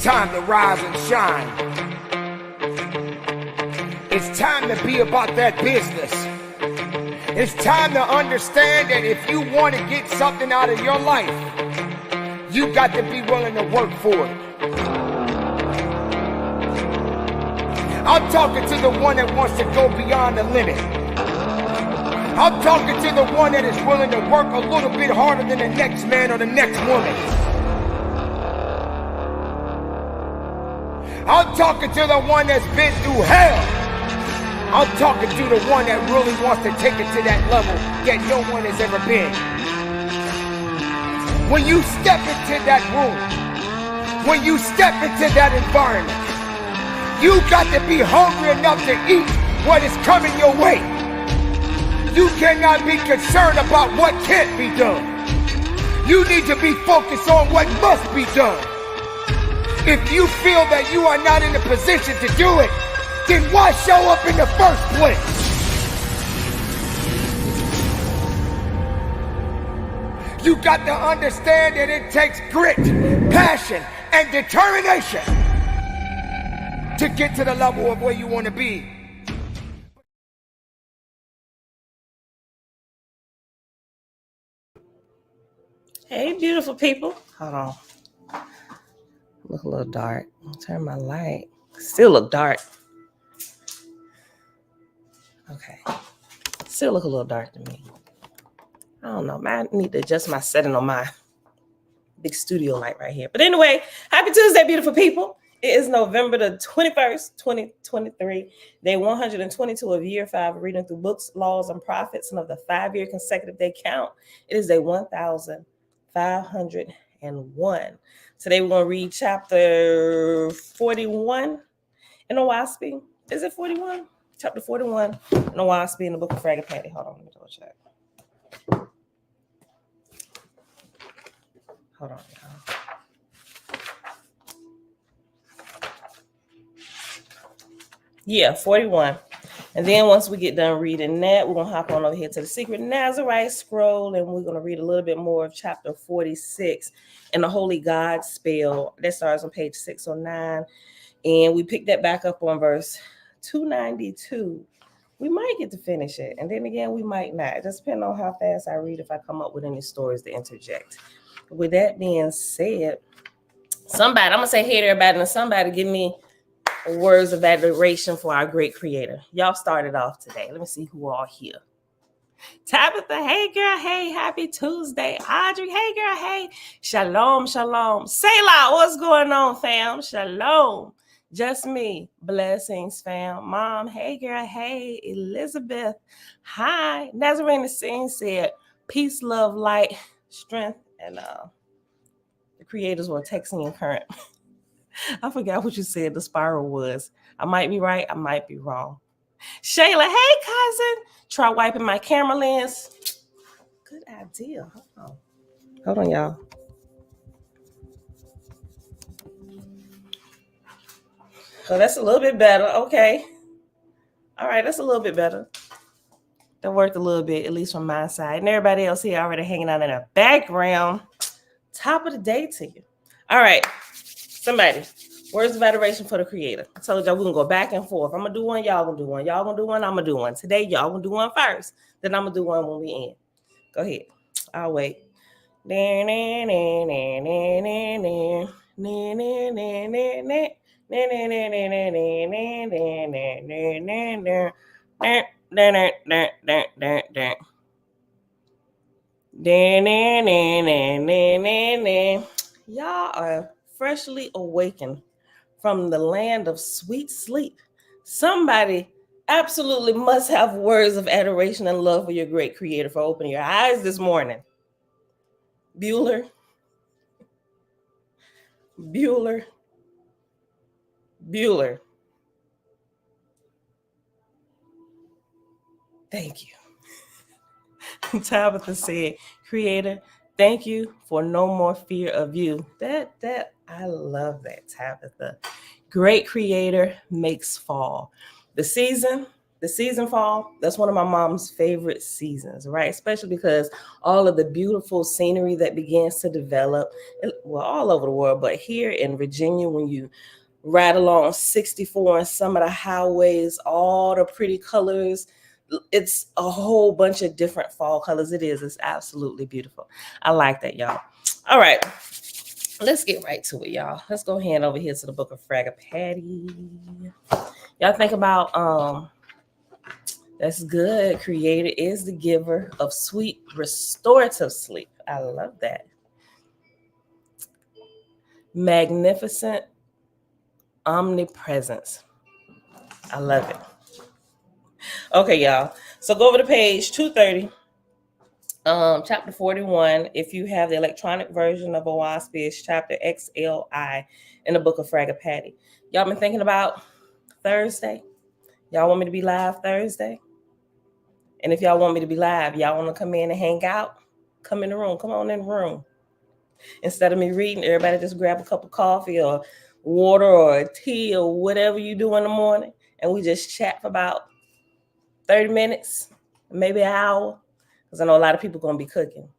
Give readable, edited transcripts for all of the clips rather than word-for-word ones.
time to rise and shine. It's time to be about that business. It's time to understand that if you want to get something out of your life, you got to be willing to work for it. I'm talking to the one that wants to go beyond the limit. I'm talking to the one that is willing to work a little bit harder than the next man or the next woman. I'm talking to the one that's been through hell. I'm talking to the one that really wants to take it to that level that no one has ever been. When you step into that room, when you step into that environment, you got to be hungry enough to eat what is coming your way. You cannot be concerned about what can't be done. You need to be focused on what must be done. If you feel that you are not in a position to do it, then why show up in the first place? You got to understand that it takes grit, passion, and determination to get to the level of where you want to be. Hey, beautiful people. Hold on. Look a little dark. I'll turn my light. Still look dark. Okay. Still look a little dark to me. I don't know. I need to adjust my setting on my big studio light right here. But anyway, happy Tuesday, beautiful people. It is November the 21st, 2023, day 122 of year 5 of reading through books, laws, and prophets, and of the 5-year consecutive day count. It is day 1501. Today we're going to read chapter 41 in the WASP. Is it 41? Chapter 41 in the WASP in the book of Frag and Patty. Hold on, let me double check. Hold on, y'all. Yeah, 41. And then once we get done reading that, we're going to hop on over here to the Secret Nazarite Scroll, and we're going to read a little bit more of chapter 46 in the Holy God Spell. That starts on page 609. And we pick that back up on verse 292. We might get to finish it. And then again, we might not. It just depends on how fast I read, if I come up with any stories to interject. With that being said, I'm going to say hey to everybody, and somebody give me words of adoration for our great creator. Y'all started off today. Let me see who all here. Tabitha, hey girl, hey, happy Tuesday. Audrey, hey girl, hey. Shalom, shalom. Selah, what's going on, fam? Shalom. Just me. Blessings, fam. Mom, hey girl, hey. Elizabeth, hi. Nazarene the Scene said, peace, love, light, strength, and the creators were texting and current. I forgot what you said the spiral was. I might be right. I might be wrong. Shayla, hey, cousin. Try wiping my camera lens. Good idea. Hold on, y'all. Oh, that's a little bit better. Okay. All right, that's a little bit better. That worked a little bit, at least from my side. And everybody else here already hanging out in the background. Top of the day to you. All right. Somebody, words of adoration for the creator. I told y'all we're going to go back and forth. I'm going to do one, y'all going to do one. Y'all going to do one, I'm going to do one. Today, y'all going to do one first. Then I'm going to do one when we end. Go ahead. I'll wait. Y'all are freshly awakened from the land of sweet sleep. Somebody absolutely must have words of adoration and love for your great creator for opening your eyes this morning. Bueller. Thank you. Tabitha said, creator, thank you for no more fear of you. That I love that, Tabitha. Great creator makes fall. The season The season fall, that's one of my mom's favorite seasons, right? Especially because all of the beautiful scenery that begins to develop, well, all over the world, but here in Virginia, when you ride along 64 and some of the highways, all the pretty colors, it's a whole bunch of different fall colors. It's absolutely beautiful. I like that, y'all. All right, let's get right to it, y'all. Let's go ahead over here to the book of Fragapatty. Y'all think about that's good. Creator is the giver of sweet restorative sleep. I love that. Magnificent omnipresence. I love it. Okay, y'all. So go over to page 230, chapter 41. If you have the electronic version of Owaspish, chapter XLI in the book of Fragapatty. Y'all been thinking about Thursday? Y'all want me to be live Thursday? And if y'all want me to be live, y'all want to come in and hang out? Come in the room. Come on in the room. Instead of me reading, everybody just grab a cup of coffee or water or tea or whatever you do in the morning, and we just chat for about 30 minutes, maybe an hour, because I know a lot of people going to be cooking.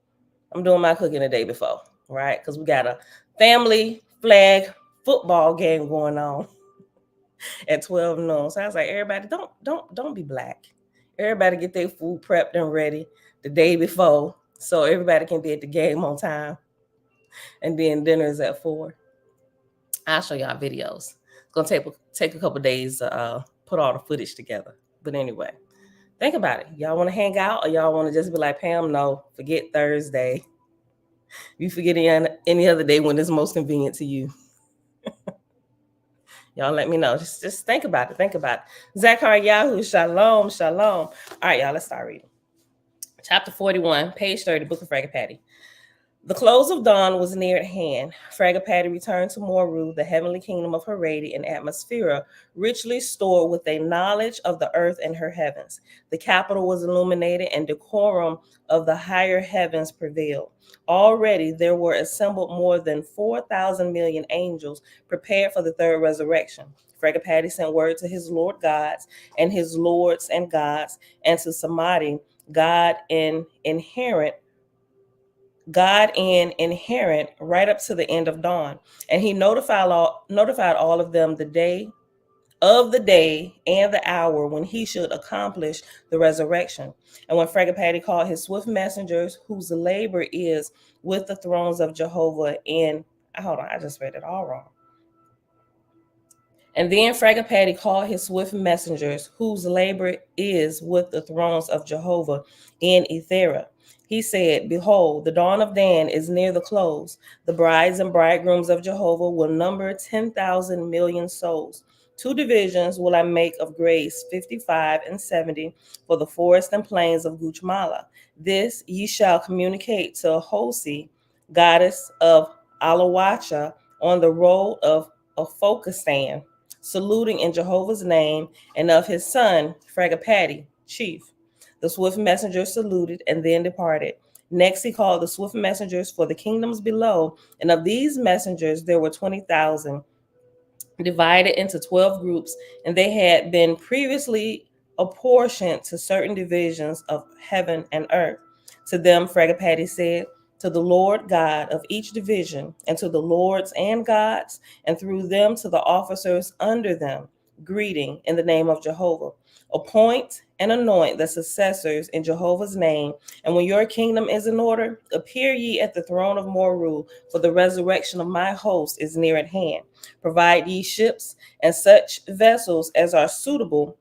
I'm doing my cooking the day before, right? Because we got a family flag football game going on at 12 noon. So I was like, everybody, don't be black. Everybody get their food prepped and ready the day before so everybody can be at the game on time. And then dinner is at 4. I'll show y'all videos. It's gonna take a couple days to put all the footage together. But anyway, think about it. Y'all want to hang out, or y'all want to just be like, Pam, no, forget Thursday. You forget any other day when it's most convenient to you. Y'all let me know. Just think about it. Think about it. Zachariah, shalom, shalom. All right, y'all, let's start reading. Chapter 41, page 30, book of Fragapatty. The close of dawn was near at hand. Fragapatty returned to Moru, the heavenly kingdom of Haredi and Atmosphere, richly stored with a knowledge of the earth and her heavens. The capital was illuminated, and decorum of the higher heavens prevailed. Already there were assembled more than 4,000 million angels prepared for the third resurrection. Fragapatty sent word to his Lord gods and his lords and gods, and to Samadhi, God and inherent, right up to the end of dawn. And he notified all of them the day and the hour when he should accomplish the resurrection. And when Fragapatty called his swift messengers, whose labor is with the thrones of Jehovah hold on, I just read it all wrong. And then Fragapatty called his swift messengers, whose labor is with the thrones of Jehovah in Ethera. He said, behold, the dawn of Dan is near the close. The brides and bridegrooms of Jehovah will number 10,000 million souls. 2 divisions will I make of grace, 55 and 70, for the forest and plains of Guchmala. This ye shall communicate to Hosi, goddess of Alawacha, on the road of Focustan, saluting in Jehovah's name, and of his son, Fragapatty, chief. The swift messenger saluted and then departed. Next he called the swift messengers for the kingdoms below, and of these messengers there were 20,000, divided into 12 groups, and they had been previously apportioned to certain divisions of heaven and earth. To them Fragapatty said, to the Lord God of each division, and to the lords and gods, and through them to the officers under them, greeting in the name of Jehovah. Appoint and anoint the successors in Jehovah's name, and when your kingdom is in order, appear ye at the throne of Moru, for the resurrection of my host is near at hand. Provide ye ships and such vessels as are suitable,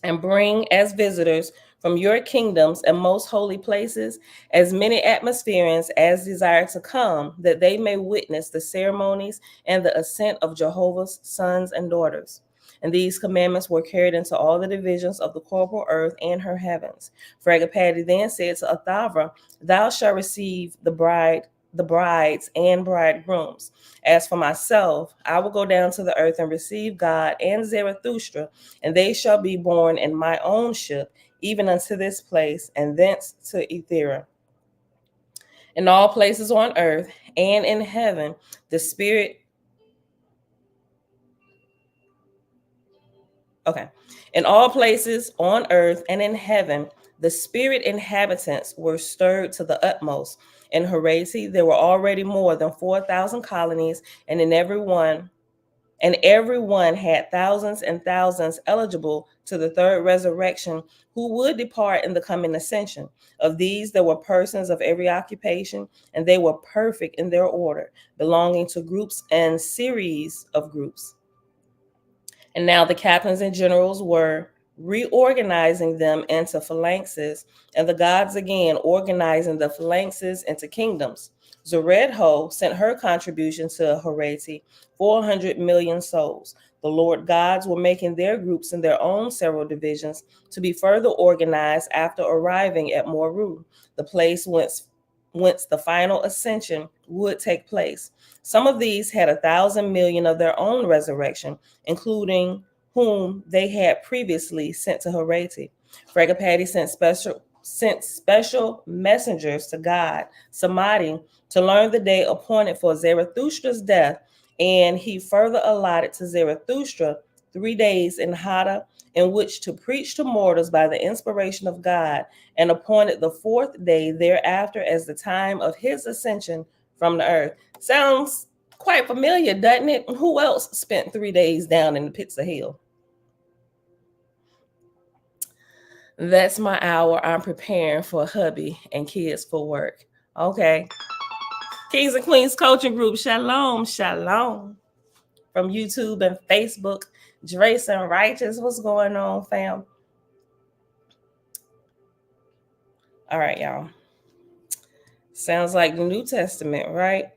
and bring as visitors from your kingdoms and most holy places as many atmospheres as desire to come, that they may witness the ceremonies and the ascent of Jehovah's sons and daughters. And these commandments were carried into all the divisions of the corporal earth and her heavens. Fragapatty then said to Athavra, thou shalt receive the brides and bridegrooms. As for myself, I will go down to the earth and receive God and Zarathustra, and they shall be born in my own ship, even unto this place, and thence to Ethera. In all places on earth and in heaven, the Spirit Okay. In all places on earth and in heaven, the spirit inhabitants were stirred to the utmost. In Haiti, there were already more than 4,000 colonies, and everyone had thousands and thousands eligible to the third resurrection who would depart in the coming ascension. Of these, there were persons of every occupation, and they were perfect in their order, belonging to groups and series of groups. And now the captains and generals were reorganizing them into phalanxes, and the gods again organizing the phalanxes into kingdoms. Zeredho sent her contribution to Haiti, 400 million souls. The Lord gods were making their groups in their own several divisions to be further organized after arriving at Moru, the place whence the final ascension would take place. Some of these had 1,000 million of their own resurrection, including whom they had previously sent to Haiti. Fregapati sent special messengers to God, Samadhi, to learn the day appointed for Zarathustra's death, and he further allotted to Zarathustra 3 days in Hada in which to preach to mortals by the inspiration of God, and appointed the 4th day thereafter as the time of his ascension from the earth. Sounds quite familiar, doesn't it? Who else spent 3 days down in the pits of hell? That's my hour. I'm preparing for hubby and kids for work. Okay. Kings and Queens Coaching Group, shalom, shalom. From YouTube and Facebook, Drace and Righteous, what's going on, fam? All right, y'all. Sounds like the New Testament, right?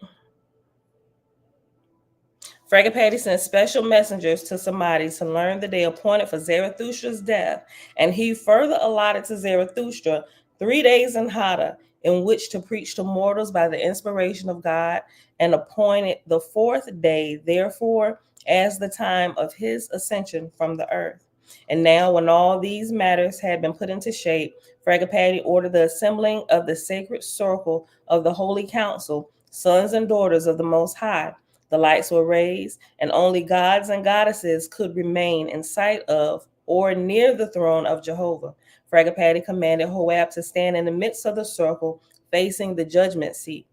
Fregapati sent special messengers to Samadhi to learn the day appointed for Zarathustra's death, and he further allotted to Zarathustra 3 days in Hada in which to preach to mortals by the inspiration of God, and appointed the 4th day, therefore, as the time of his ascension from the earth. And now, when all these matters had been put into shape, Fregapati ordered the assembling of the sacred circle of the Holy Council, sons and daughters of the Most High. The lights were raised, and only gods and goddesses could remain in sight of or near the throne of Jehovah. Fregapati commanded Hoab to stand in the midst of the circle, facing the judgment seat.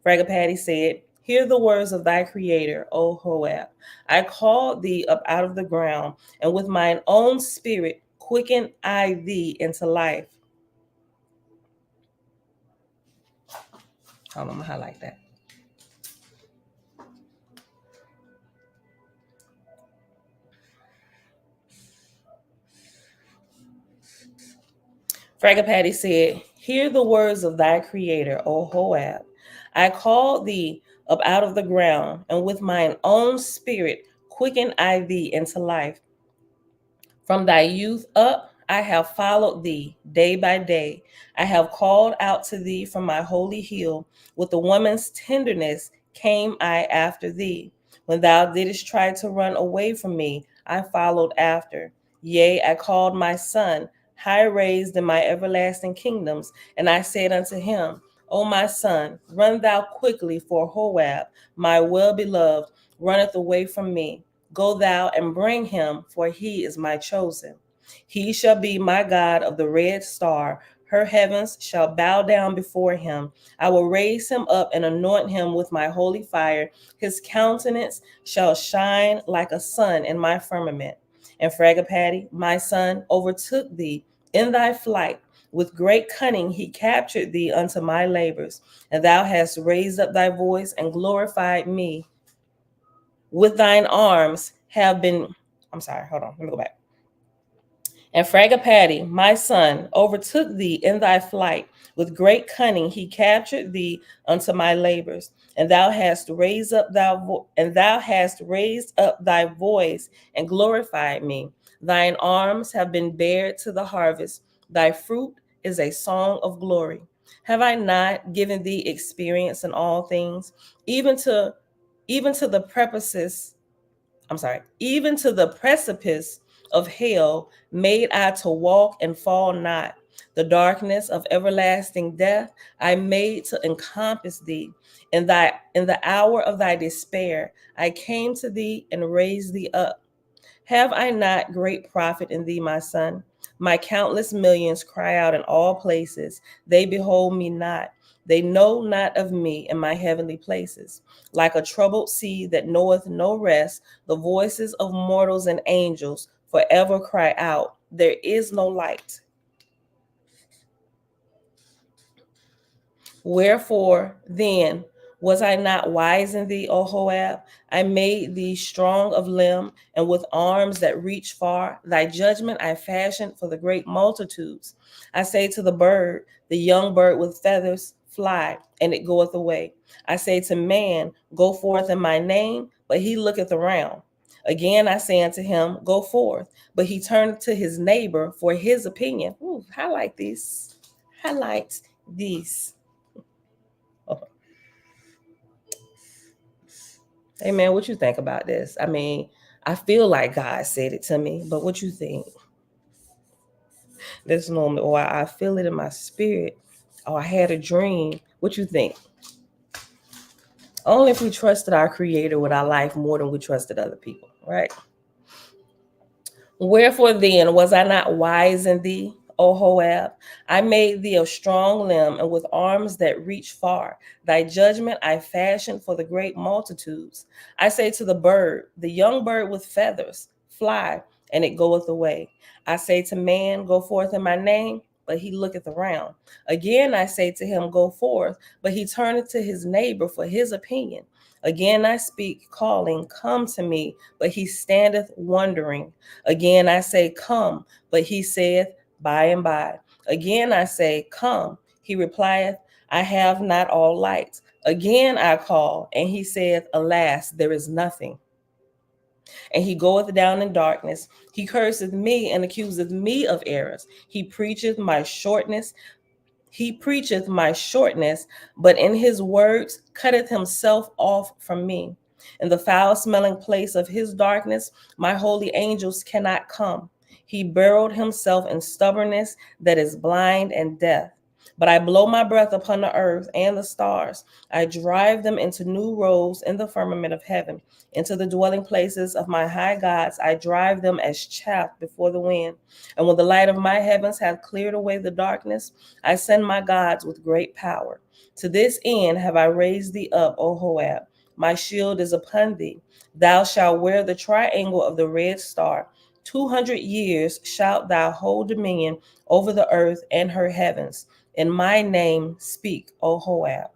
Fregapati said, "Hear the words of thy creator, O Hoab. I called thee up out of the ground, and with mine own spirit quicken I thee into life." Hold on, I'm gonna highlight that. Fregapati said, "Hear the words of thy creator, O Hoab. I called thee up out of the ground, and with mine own spirit quicken I thee into life. From thy youth up, I have followed thee day by day. I have called out to thee from my holy hill. With a woman's tenderness came I after thee. When thou didst try to run away from me, I followed after. Yea, I called my son, high raised in my everlasting kingdoms, and I said unto him, O my son, run thou quickly, for Hoab, my well-beloved, runneth away from me. Go thou and bring him, for he is my chosen. He shall be my God of the red star. Her heavens shall bow down before him. I will raise him up and anoint him with my holy fire. His countenance shall shine like a sun in my firmament. And Fregapati, my son, overtook thee in thy flight. With great cunning he captured thee unto my labors. And thou hast raised up thy voice and glorified me. With thine arms have been, let me go back. And Fregapati, my son, overtook thee in thy flight. With great cunning he captured thee unto my labors. And thou hast raised up thy voice and glorified me. Thine arms have been bared to the harvest. Thy fruit is a song of glory. Have I not given thee experience in all things, even to the precipice of hell made I to walk and fall not. The darkness of everlasting death I made to encompass thee. In the hour of thy despair, I came to thee and raised thee up. Have I not great profit in thee, my son? My countless millions cry out in all places. They behold me not. They know not of me in my heavenly places. Like a troubled sea that knoweth no rest, the voices of mortals and angels forever cry out, there is no light. Wherefore then was I not wise in thee, O Joab? I made thee strong of limb and with arms that reach far. Thy judgment I fashioned for the great multitudes. I say to the bird, the young bird with feathers, fly, and it goeth away. I say to man, go forth in my name, but he looketh around. Again I say unto him, go forth, but he turneth to his neighbor for his opinion. Ooh, highlight this. Highlight these. Hey man, what you think about this? I mean, I feel like God said it to me, but what you think? This moment, or I feel it in my spirit, or I had a dream. What you think? Only if we trusted our Creator with our life more than we trusted other people, right? Wherefore then was I not wise in thee, O Joab? I made thee of strong limb and with arms that reach far. Thy judgment I fashioned for the great multitudes. I say to the bird, the young bird with feathers, fly, and it goeth away. I say to man, go forth in my name, but he looketh around. Again I say to him, go forth, but he turneth to his neighbor for his opinion. Again I speak, calling, come to me, but he standeth wondering. Again I say, come, but he saith, by and by. Again I say, come. He replieth, I have not all light. Again I call, and he saith, alas, there is nothing. And he goeth down in darkness. He curseth me and accuseth me of errors. He preacheth my shortness, but in his words cutteth himself off from me. In the foul smelling place of his darkness, my holy angels cannot come. He burrowed himself in stubbornness that is blind and deaf. But I blow my breath upon the earth and the stars. I drive them into new roads in the firmament of heaven. Into the dwelling places of my high gods, I drive them as chaff before the wind. And when the light of my heavens hath cleared away the darkness, I send my gods with great power. To this end have I raised thee up, O Joab. My shield is upon thee. Thou shalt wear the triangle of the red star. 200 years shalt thou hold dominion over the earth and her heavens. In my name speak, O Joab.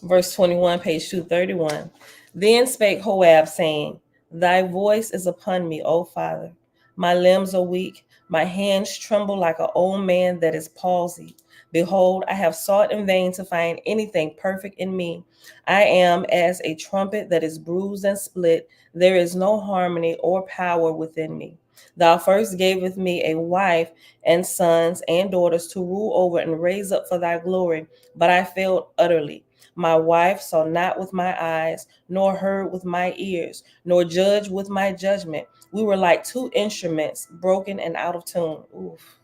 Verse 21, page 231. Then spake Joab, saying, thy voice is upon me, O Father. My limbs are weak, my hands tremble like an old man that is palsied. Behold, I have sought in vain to find anything perfect in me. I am as a trumpet that is bruised and split. There is no harmony or power within me. Thou first gavest me a wife and sons and daughters to rule over and raise up for thy glory, but I failed utterly. My wife saw not with my eyes, nor heard with my ears, nor judged with my judgment. We were like two instruments, broken and out of tune. Oof.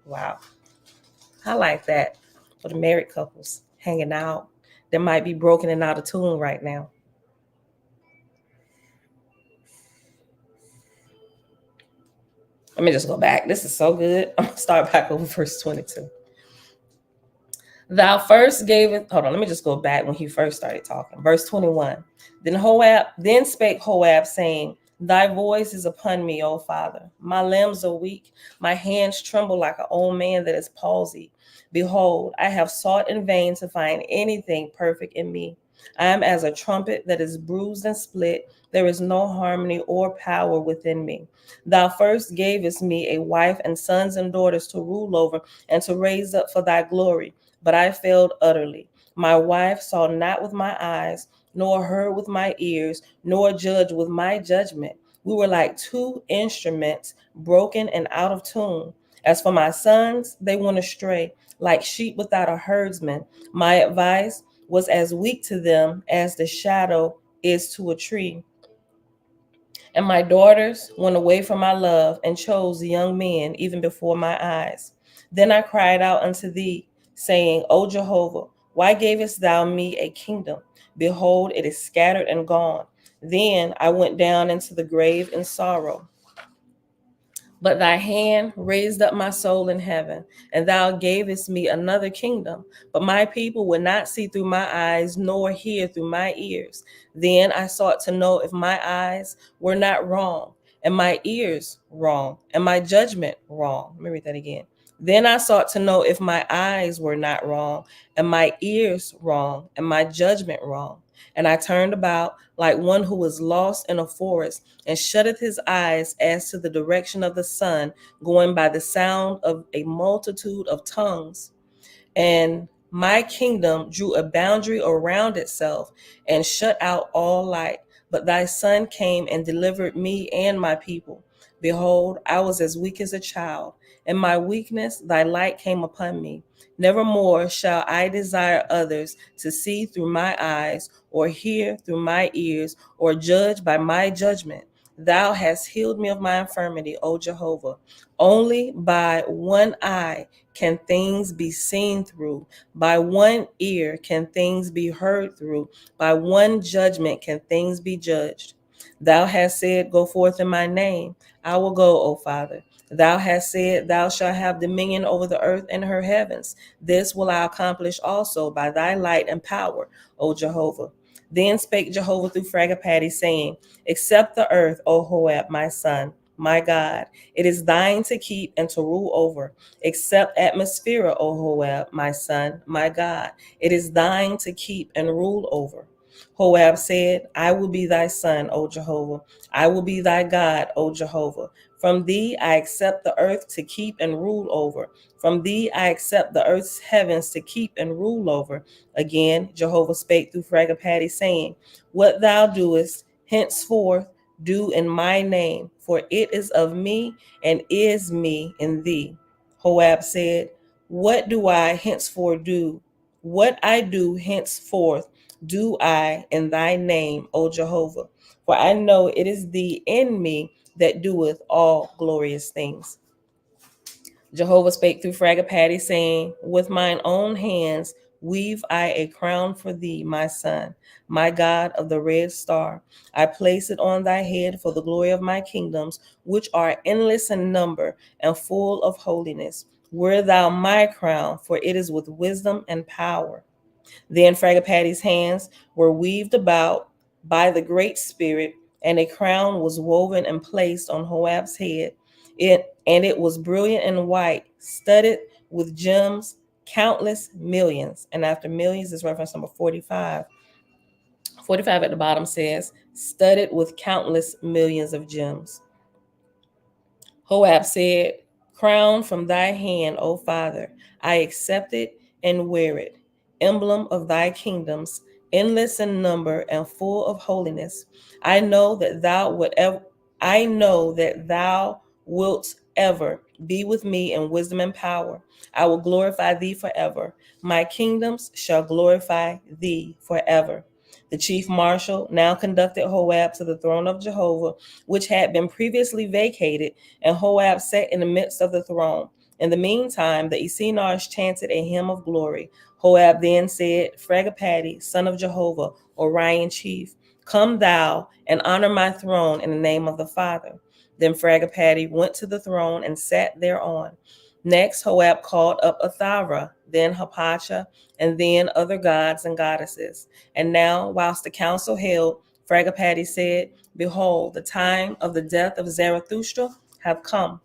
Wow. I like that for the married couples hanging out. They might be broken and out of tune right now. Let me just go back. This is so good. I'm going to start back over verse 22. Thou first gavest, hold on, let me just go back when he first started talking. Verse 21. Then spake Joab, saying, thy voice is upon me, O Father. My limbs are weak, my hands tremble like an old man that is palsied. Behold, I have sought in vain to find anything perfect in me. I am as a trumpet that is bruised and split. There is no harmony or power within me. Thou first gavest me a wife and sons and daughters to rule over and to raise up for thy glory, but I failed utterly. My wife saw not with my eyes, nor heard with my ears, nor judged with my judgment. We were like two instruments, broken and out of tune. As for my sons, they went astray, like sheep without a herdsman. My advice was as weak to them as the shadow is to a tree. And my daughters went away from my love and chose young men even before my eyes. Then I cried out unto thee, saying, O Jehovah, why gavest thou me a kingdom? Behold, it is scattered and gone. Then I went down into the grave in sorrow. But thy hand raised up my soul in heaven, and thou gavest me another kingdom. But my people would not see through my eyes, nor hear through my ears. Then I sought to know if my eyes were not wrong, and my ears wrong, and my judgment wrong. Let me read that again. Then I sought to know if my eyes were not wrong, and my ears wrong, and my judgment wrong. And I turned about like one who was lost in a forest, and shutteth his eyes as to the direction of the sun, going by the sound of a multitude of tongues. And my kingdom drew a boundary around itself and shut out all light. But thy son came and delivered me and my people. Behold, I was as weak as a child. In my weakness, thy light came upon me. Nevermore shall I desire others to see through my eyes, or hear through my ears, or judge by my judgment. Thou hast healed me of my infirmity, O Jehovah. Only by one eye can things be seen through. By one ear can things be heard through. By one judgment can things be judged. Thou hast said, Go forth in my name. I will go, O Father. Thou hast said, Thou shalt have dominion over the earth and her heavens. This will I accomplish also by thy light and power, O Jehovah. Then spake Jehovah through Fragapati, saying, Accept the earth, O Hoab, my son, my God. It is thine to keep and to rule over. Accept Atmosphere, O Hoab, my son, my God. It is thine to keep and rule over. Hoab said, I will be thy son, O Jehovah. I will be thy God, O Jehovah. From thee I accept the earth to keep and rule over. From thee I accept the earth's heavens to keep and rule over. Again, Jehovah spake through Fragapati, saying, What thou doest henceforth do in my name, for it is of me and is me in thee. Hoab said, What do I henceforth do? What I do henceforth do I in thy name, O Jehovah. For I know it is thee in me that doeth all glorious things. Jehovah spake through Fragapati, saying, With mine own hands weave I a crown for thee, my son, my God of the red star. I place it on thy head for the glory of my kingdoms, which are endless in number and full of holiness. Wear thou my crown, for it is with wisdom and power. Then Fragapati's hands were weaved about by the Great Spirit, and a crown was woven and placed on Hoab's head. It was brilliant and white, studded with gems, countless millions. And after millions is reference number 45. 45 at the bottom says, studded with countless millions of gems. Hoab said, Crown from thy hand, O Father, I accept it and wear it, emblem of thy kingdoms, endless in number and full of holiness. I know that thou wilt ever be with me in wisdom and power. I will glorify thee forever. My kingdoms shall glorify thee forever. The chief marshal now conducted Hoab to the throne of Jehovah, which had been previously vacated, and Hoab sat in the midst of the throne. In the meantime, the Essenars chanted a hymn of glory. Hoab then said, Fragapati, son of Jehovah, Orion chief, come thou and honor my throne in the name of the Father. Then Fragapati went to the throne and sat thereon. Next, Hoab called up Athara, then Hapacha, and then other gods and goddesses. And now, whilst the council held, Fragapati said, Behold, the time of the death of Zarathustra hath come.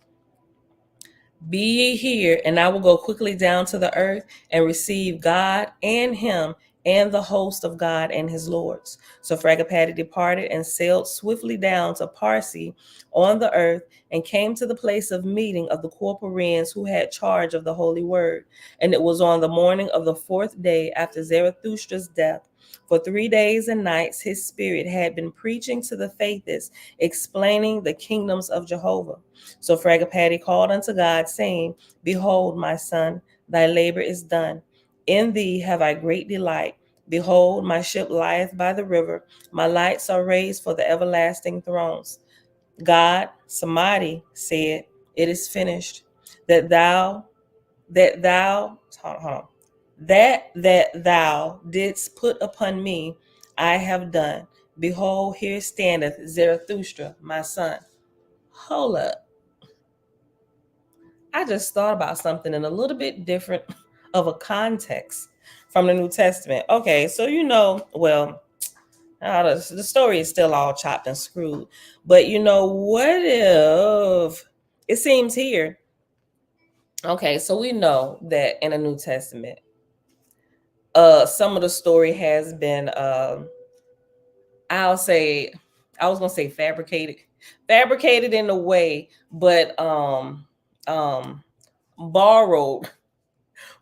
Be ye here, and I will go quickly down to the earth and receive God and him and the host of God and his lords. So Fragapati departed and sailed swiftly down to Parsi on the earth and came to the place of meeting of the corporans who had charge of the holy word. And it was on the morning of the 4th day after Zarathustra's death. For 3 days and nights his spirit had been preaching to the faithists, explaining the kingdoms of Jehovah. So Fragapati called unto God, saying, Behold, my son, thy labor is done. In thee have I great delight. Behold, my ship lieth by the river. My lights are raised for the everlasting thrones. God, Samadhi, said, It is finished. That thou that thou, hold on, that thou didst put upon me, I have done. Behold, here standeth Zarathustra, my son. Hold up. I just thought about something in a little bit different of a context from the New Testament. Okay, so well, the story is still all chopped and screwed. But what if it seems here? Okay, so we know that in the New Testament, some of the story has been, I was gonna say fabricated in a way, but borrowed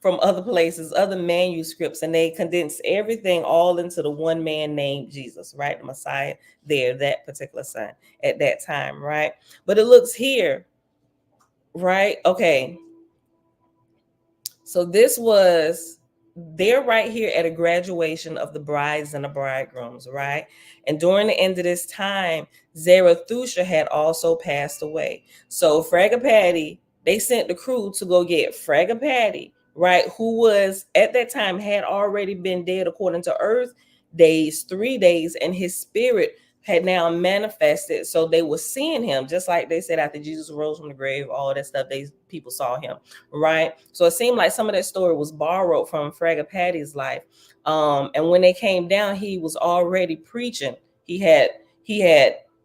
from other places, other manuscripts, and they condensed everything all into the one man named Jesus, right? The Messiah there, that particular son at that time, right? But it looks here, right? Okay. So this was, they're right here at a graduation of the brides and the bridegrooms, right? And during the end of this time, Zarathustra had also passed away. So Fragapati, they sent the crew to go get Fragapati, right? Who was at that time had already been dead according to earth days, 3 days, and his spirit had now manifested. So they were seeing him, just like they said after Jesus rose from the grave, all that stuff, people saw him, right? So it seemed like some of that story was borrowed from Fragapati's life. And when they came down, he was already preaching. He had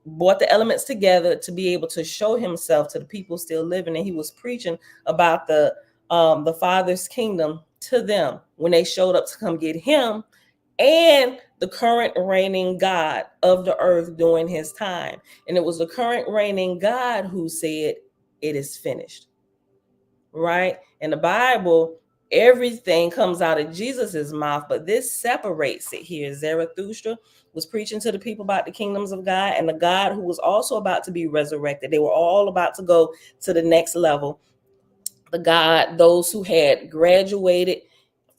brought the elements together to be able to show himself to the people still living, and he was preaching about the Father's kingdom to them when they showed up to come get him and the current reigning God of the earth during his time. And it was the current reigning God who said, "It is finished." Right? In the Bible, everything comes out of Jesus's mouth, but this separates it here. Zarathustra was preaching to the people about the kingdoms of God and the God who was also about to be resurrected. They were all about to go to the next level. The God, those who had graduated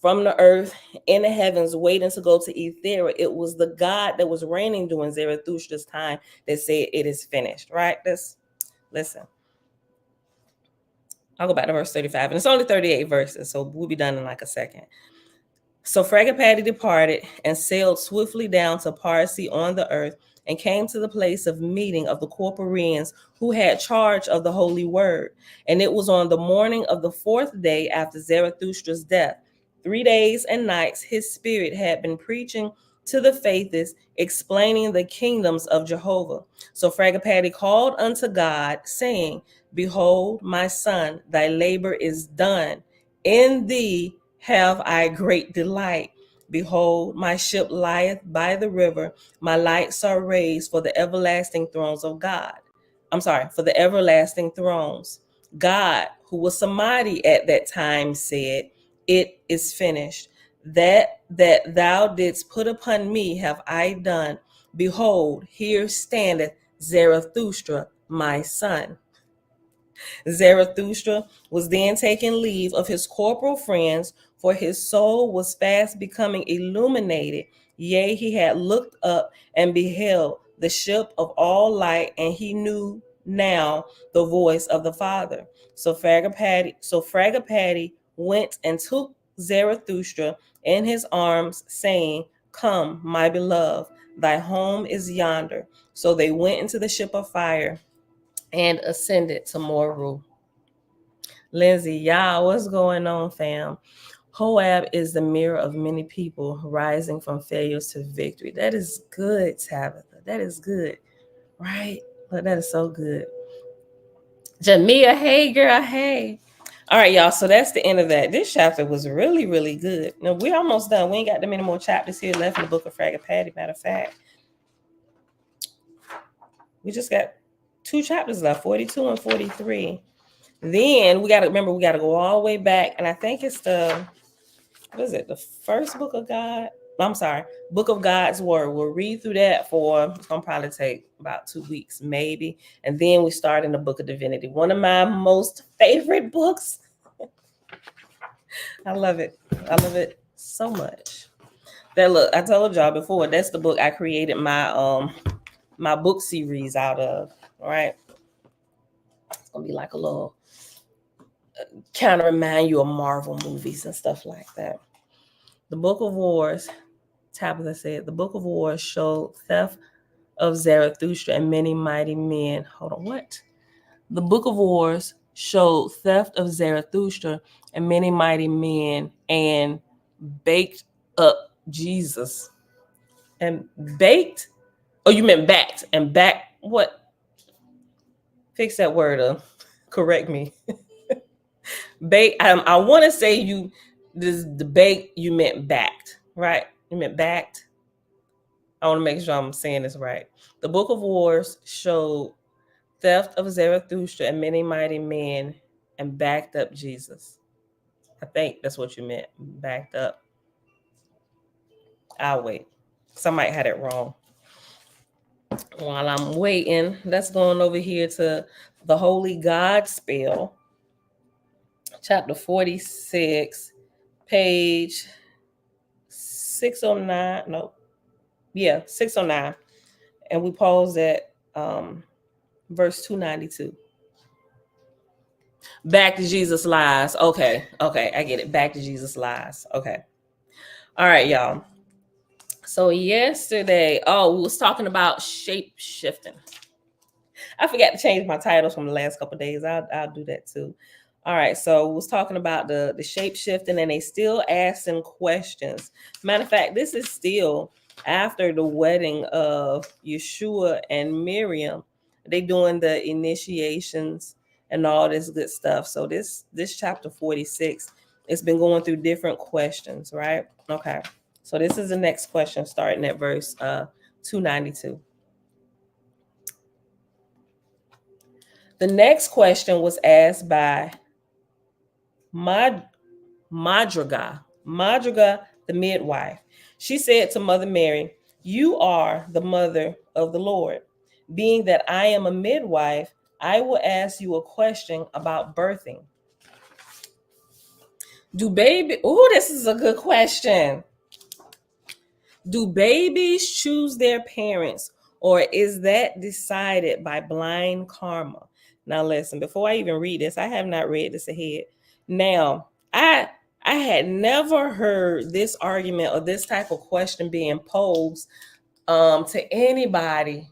from the earth in the heavens, waiting to go to Ethera. It was the God that was reigning during Zarathustra's time that said, "It is finished." Right? Listen. I'll go back to verse 35, and it's only 38 verses, so we'll be done in like a second. So Fragapati departed and sailed swiftly down to Parsi on the earth and came to the place of meeting of the Corporeans who had charge of the holy word. And it was on the morning of the 4th day after Zarathustra's death. 3 days and nights his spirit had been preaching to the faithists, explaining the kingdoms of Jehovah. So Fragapati called unto God, saying, "Behold, my son, thy labor is done. In thee have I great delight. Behold, my ship lieth by the river. My lights are raised for the everlasting thrones of God." For the everlasting thrones. God, who was Samadhi at that time, said, "It is finished. That thou didst put upon me have I done. Behold, here standeth Zarathustra, my son." Zarathustra was then taking leave of his corporal friends, for his soul was fast becoming illuminated. Yea, he had looked up and beheld the ship of all light, and he knew now the voice of the Father. So Fragapati went and took Zarathustra in his arms, saying, "Come, my beloved, thy home is yonder." So they went into the ship of fire and ascended to Moru. Lindsay, y'all, what's going on, fam? Joab is the mirror of many people rising from failures to victory. That is good, Tabitha. That is good, right? But that is so good. Jamia, hey, girl, hey. All right, y'all. So that's the end of that. This chapter was really, really good. Now, we're almost done. We ain't got that many more chapters here left in the book of Fragapati. Matter of fact, we just got 2 chapters left, 42 and 43. Then we got to go all the way back. And I think it's the first book of God? I'm sorry, Book of God's Word. We'll read through that it's going to probably take about 2 weeks, maybe. And then we start in the Book of Divinity. One of my most favorite books. I love it. I love it so much. Look, I told y'all before, that's the book I created my my book series out of. All right. It's going to be like a little kind of remind you of Marvel movies and stuff like that. The Book of Wars, Tabitha said, the Book of Wars showed theft of Zarathustra and many mighty men. Hold on, what? The Book of Wars showed theft of Zarathustra and many mighty men and baked up Jesus. And baked? Oh, you meant backed. And back what? Fix that word. Correct me. Bake. I want to say the bake you meant backed, right? You meant backed. I want to make sure I'm saying this right. The Book of Wars showed theft of Zarathustra and many mighty men and backed up Jesus. I think that's what you meant. Backed up. I'll wait. Somebody had it wrong. While I'm waiting, let's go on over here to the Holy God Spell, chapter 46, page 609. No, yeah, 609. And we pause at verse 292. Back to Jesus lies. Okay, I get it. Back to Jesus lies. Okay. All right, y'all. So yesterday, we was talking about shape shifting. I forgot to change my titles from the last couple of days. I'll do that too. All right, so we was talking about the shape shifting, and they still asking questions. Matter of fact, this is still after the wedding of Yeshua and Miriam. They doing the initiations and all this good stuff. So this chapter 46, it's been going through different questions, right? Okay. So this is the next question, starting at verse 292. The next question was asked by Madriga, the midwife. She said to Mother Mary, "You are the mother of the Lord. Being that I am a midwife, I will ask you a question about birthing. This is a good question. Do babies choose their parents, or is that decided by blind karma?" Now listen, before I even read this, I have not read this ahead. Now, I had never heard this argument or this type of question being posed to anybody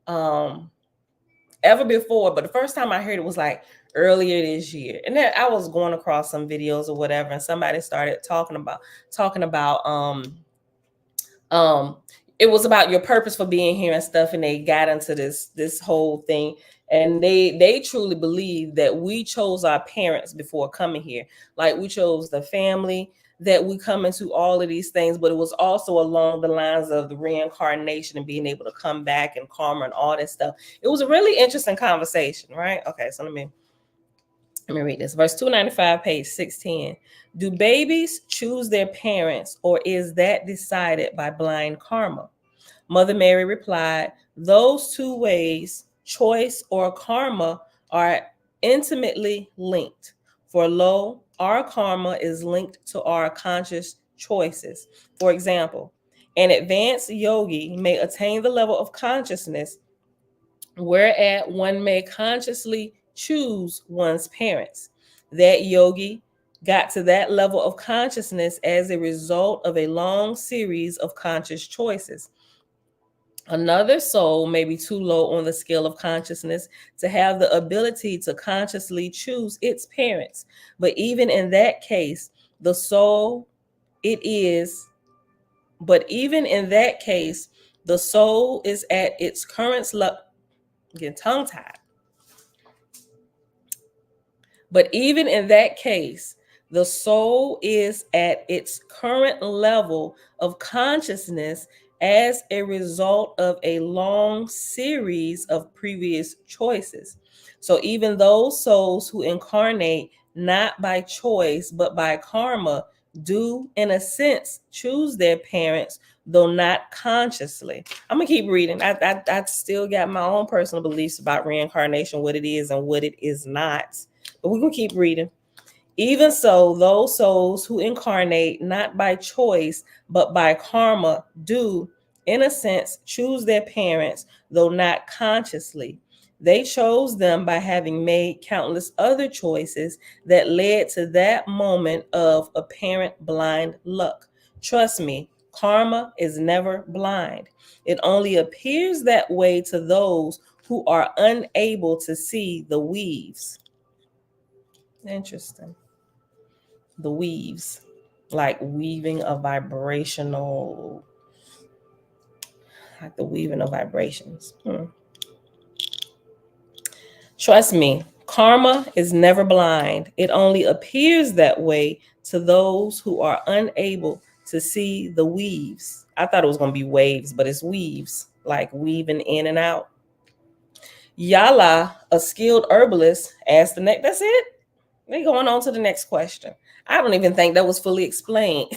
ever before, but the first time I heard it was like earlier this year. And then I was going across some videos or whatever, and somebody started talking about it was about your purpose for being here and stuff, and they got into this whole thing, and they truly believe that we chose our parents before coming here. Like, we chose the family that we come into, all of these things, but it was also along the lines of the reincarnation and being able to come back and karma and all this stuff. It was a really interesting conversation, right? Okay, so let me read this. Verse 295, page 610. Do babies choose their parents, or is that decided by blind karma? Mother Mary replied, those two ways, choice or karma, are intimately linked. For lo, our karma is linked to our conscious choices. For example, an advanced yogi may attain the level of consciousness whereat one may consciously choose one's parents. That yogi got to that level of consciousness as a result of a long series of conscious choices. Another soul may be too low on the scale of consciousness to have the ability to consciously choose its parents. But even in that case, the soul is at its current level. Getting tongue-tied. But even in that case, the soul is at its current level of consciousness as a result of a long series of previous choices. So even those souls who incarnate not by choice but by karma do, in a sense, choose their parents, though not consciously. I'm gonna keep reading. I still got my own personal beliefs about reincarnation, what it is and what it is not. But we're gonna keep reading. Even so, those souls who incarnate not by choice but by karma do, in a sense, choose their parents, though not consciously. They chose them by having made countless other choices that led to that moment of apparent blind luck. Trust me, karma is never blind. It only appears that way to those who are unable to see the weaves. Interesting. The weaves, like weaving a vibrational, like the weaving of vibrations. Trust me, karma is never blind. It only appears that way to those who are unable to see the weaves. I thought it was going to be waves, but it's weaves, like weaving in and out. Yala, a skilled herbalist, asked the next. That's it. They're going on to the next question. I don't even think that was fully explained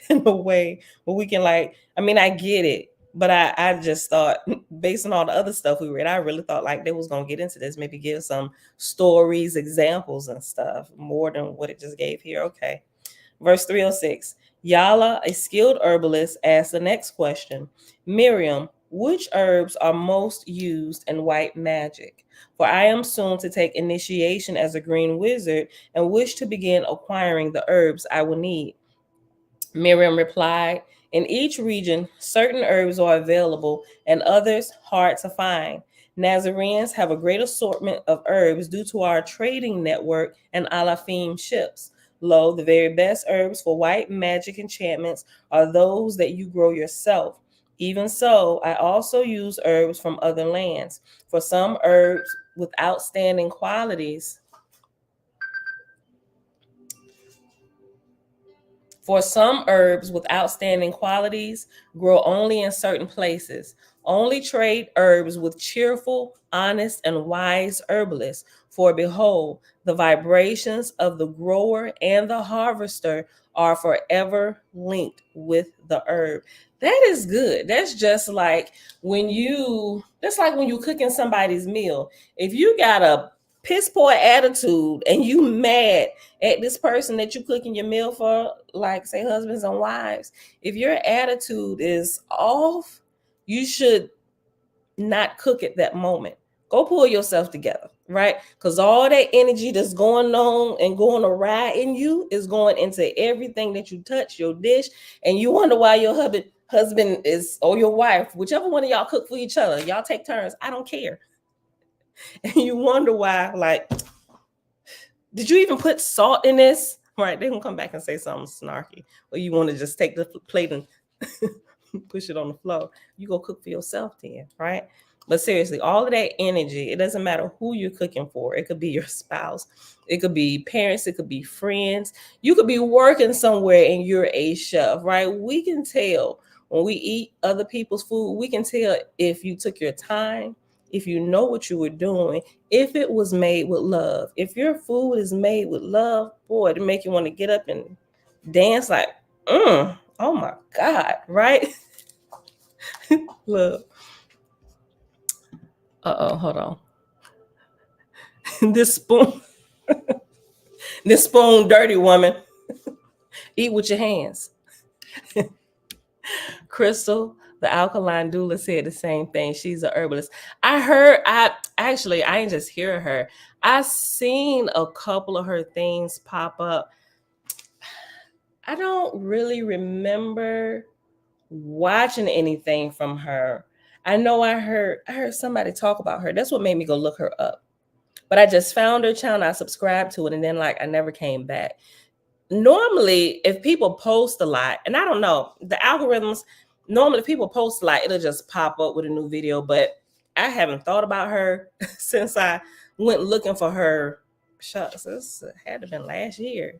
in a way where we can I get it, but I just thought, based on all the other stuff we read, I really thought like they was going to get into this, maybe give some stories, examples and stuff more than what it just gave here. Okay. Verse 306. Yala, a skilled herbalist, asked the next question. Miriam, which herbs are most used in white magic? For I am soon to take initiation as a green wizard and wish to begin acquiring the herbs I will need. Miriam replied, in each region, certain herbs are available and others hard to find. Nazarenes have a great assortment of herbs due to our trading network and Alafim ships. Lo, the very best herbs for white magic enchantments are those that you grow yourself. Even so, I also use herbs from other lands. For some herbs with outstanding qualities, grow only in certain places. Only trade herbs with cheerful, honest, and wise herbalists. For behold, the vibrations of the grower and the harvester are forever linked with the herb. That is good. That's just like when you cooking somebody's meal. If you got a piss poor attitude and you mad at this person that you cooking your meal for, like say husbands and wives, if your attitude is off, you should not cook at that moment. Go pull yourself together, right? Because all that energy that's going on and going awry in you is going into everything that you touch, your dish, and you wonder why your husband is, or your wife, whichever one of y'all cook for each other, y'all take turns, I don't care. And you wonder why, like, did you even put salt in this? Right, they're gonna come back and say something snarky, or you want to just take the plate and push it on the floor. You go cook for yourself then, right? But seriously, all of that energy, it doesn't matter who you're cooking for. It could be your spouse, it could be parents, it could be friends. You could be working somewhere and you're a chef, right? We can tell when we eat other people's food, we can tell if you took your time, if you know what you were doing, if it was made with love. If your food is made with love, boy, it make you want to get up and dance like, oh my God, right? Look. Hold on. This spoon, dirty woman. Eat with your hands. Crystal, the alkaline doula, said the same thing. She's a herbalist. I ain't just hear her. I seen a couple of her things pop up. I don't really remember watching anything from her. I know I heard somebody talk about her. That's what made me go look her up. But I just found her channel, I subscribed to it, and then I never came back. Normally, if people post a lot, and I don't know, the algorithms, normally if people post a lot, it'll just pop up with a new video. But I haven't thought about her since I went looking for her. Shucks, this had to have been last year.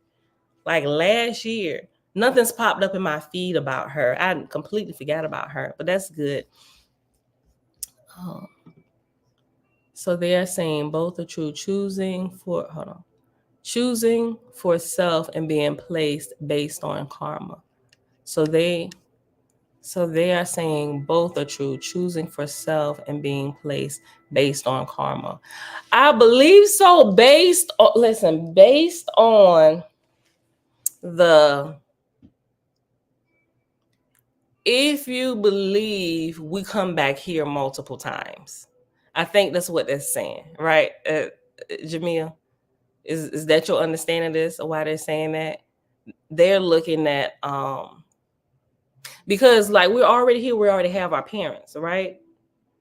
Like last year. Nothing's popped up in my feed about her. I completely forgot about her, but that's good. So they are saying both are true. Choosing for self and being placed based on karma. So they are saying both are true. Choosing for self and being placed based on karma. I believe so. Based on if you believe we come back here multiple times. I think that's what they're saying, right? Jamil, is that your understanding of this, or why they're saying that? They're looking at because like we're already here, we already have our parents, right?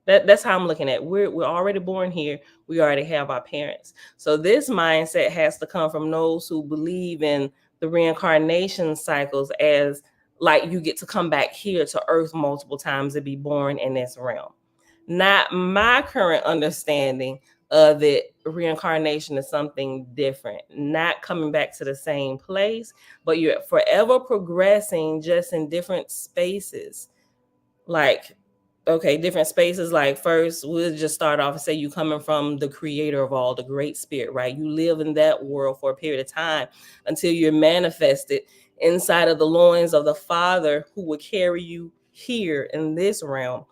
That's how I'm looking at it. We're already born here. We already have our parents. So this mindset has to come from those who believe in the reincarnation cycles, as like you get to come back here to earth multiple times and be born in this realm. Not my current understanding of it. Reincarnation is something different, not coming back to the same place, but you're forever progressing just in different spaces. Like, okay, different spaces. Like first, we'll just start off and say you coming from the creator of all, the great spirit, right? You live in that world for a period of time until you're manifested inside of the loins of the Father who will carry you here in this realm.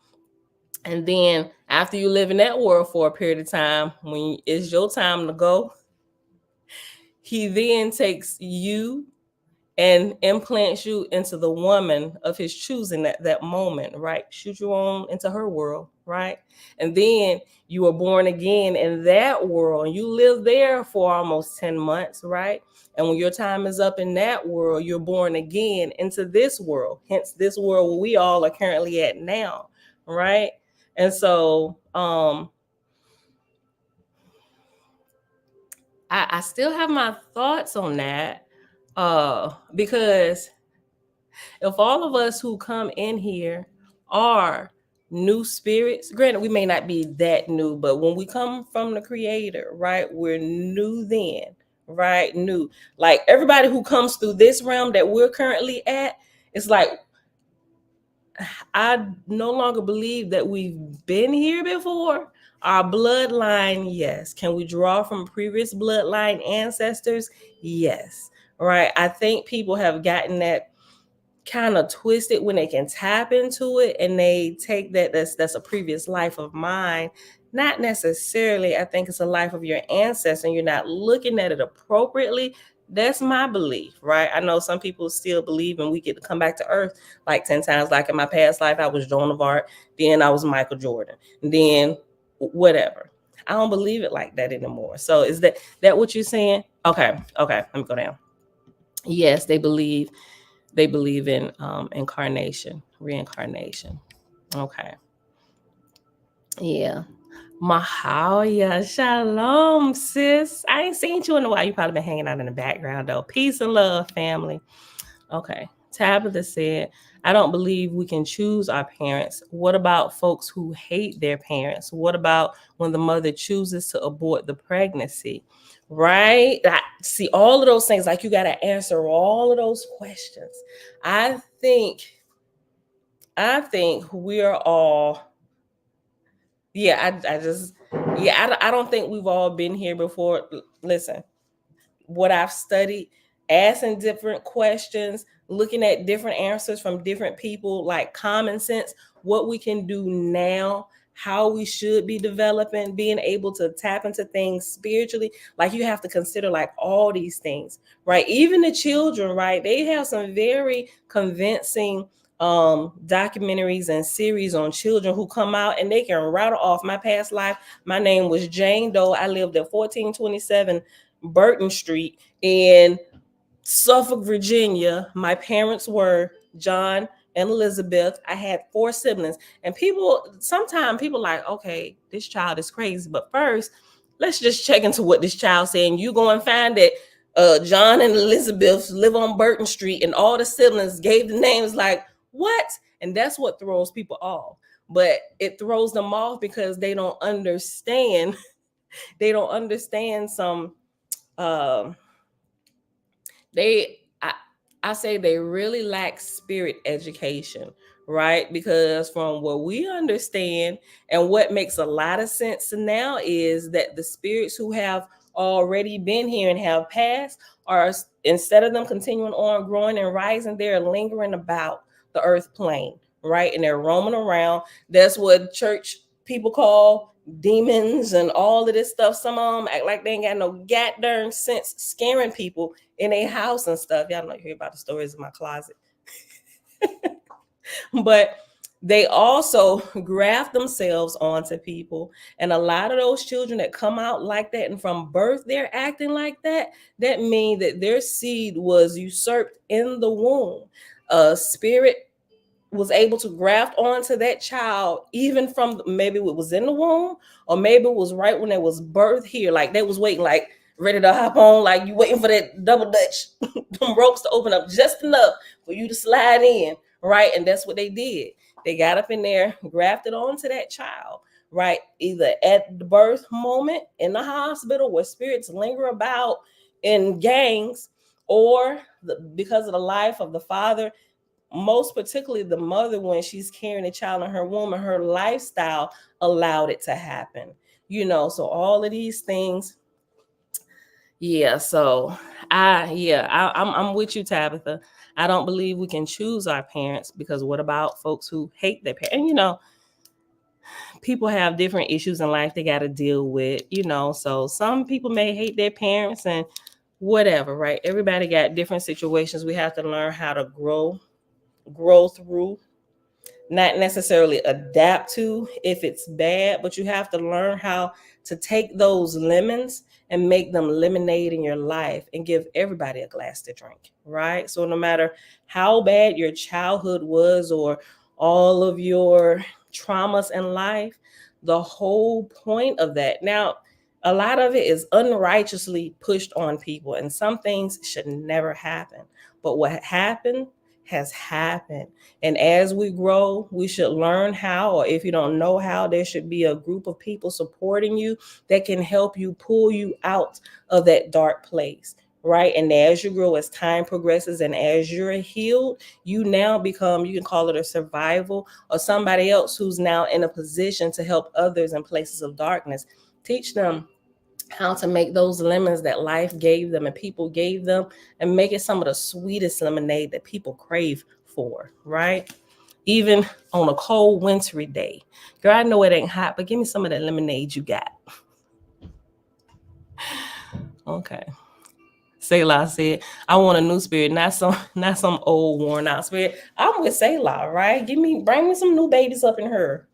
And then after you live in that world for a period of time, when it's your time to go, he then takes you and implants you into the woman of his choosing at that moment, right? Shoot you on into her world, right? And then you are born again in that world and you live there for almost 10 months, right? And when your time is up in that world, you're born again into this world, hence this world where we all are currently at now, right? And so I still have my thoughts on that, because if all of us who come in here are new spirits, granted, we may not be that new, but when we come from the creator, right, we're new then, right? New. Like everybody who comes through this realm that we're currently at, it's like, I no longer believe that we've been here before. Our bloodline, yes. Can we draw from previous bloodline ancestors? Yes. Right. I think people have gotten that kind of twisted when they can tap into it and they take that's a previous life of mine. Not necessarily. I think it's a life of your ancestor and you're not looking at it appropriately. That's my belief, right? I know some people still believe and we get to come back to earth like 10 times. Like in my past life, I was Joan of Arc, then I was Michael Jordan, then whatever. I don't believe it like that anymore. So is that what you're saying? Okay, let me go down. Yes, they believe in incarnation, reincarnation. Okay. Yeah. Mahaya, shalom, sis. I ain't seen you in a while. You probably been hanging out in the background, though. Peace and love, family. Okay. Tabitha said, I don't believe we can choose our parents. What about folks who hate their parents? What about when the mother chooses to abort the pregnancy? Right? I see all of those things. Like you got to answer all of those questions. I think we're all, I don't think we've all been here before. Listen, what I've studied, asking different questions, looking at different answers from different people, like common sense, what we can do now, how we should be developing, being able to tap into things spiritually. Like you have to consider like all these things, right? Even the children, right? They have some very convincing documentaries and series on children who come out and they can rattle off my past life. My name was Jane Doe. I lived at 1427 Burton Street in Suffolk, Virginia. My parents were John and Elizabeth. I had 4 siblings. And sometimes people like, okay, this child is crazy. But first, let's just check into what this child saying. You go and find that John and Elizabeth live on Burton Street and all the siblings gave the names like, what? And that's what throws people off. But it throws them off because they don't understand. They don't understand some I say they really lack spirit education, right? Because from what we understand and what makes a lot of sense now is that the spirits who have already been here and have passed are, instead of them continuing on growing and rising, they're lingering about the earth plane, right? And they're roaming around. That's what church people call demons and all of this stuff. Some of them act like they ain't got no goddamn sense, scaring people in a house and stuff. Y'all know you hear about the stories in my closet. But They also graft themselves onto people. And a lot of those children that come out like that and from birth they're acting like that, that means that their seed was usurped in the womb. A spirit was able to graft onto that child, even from maybe it was in the womb, or maybe it was right when it was birth here. Like they was waiting, like ready to hop on, like you waiting for that double dutch, them ropes to open up just enough for you to slide in, right? And that's what they did. They got up in there, grafted onto that child, right? Either at the birth moment in the hospital where spirits linger about in gangs, or because of the life of the father, most particularly the mother, when she's carrying a child in her womb, and her lifestyle allowed it to happen. So all of these things. Yeah, so I'm with you, Tabitha. I don't believe we can choose our parents, because what about folks who hate their parents? And people have different issues in life they got to deal with, so some people may hate their parents and whatever, right? Everybody got different situations we have to learn how to grow through, not necessarily adapt to if it's bad, but you have to learn how to take those lemons and make them lemonade in your life and give everybody a glass to drink, right? So no matter how bad your childhood was or all of your traumas in life, the whole point of that. Now, a lot of it is unrighteously pushed on people, and some things should never happen. But what happened has happened. And as we grow, we should learn how, or if you don't know how, there should be a group of people supporting you that can help you pull you out of that dark place, right? And as you grow, as time progresses, and as you're healed, you now become, you can call it a survival, or somebody else who's now in a position to help others in places of darkness. Teach them how to make those lemons that life gave them and people gave them, and make it some of the sweetest lemonade that people crave for, right? Even on a cold wintry day. Girl, I know it ain't hot, but give me some of that lemonade you got. Okay. Selah said, I want a new spirit, not some old worn out spirit. I'm with Selah, right? Bring me some new babies up in her.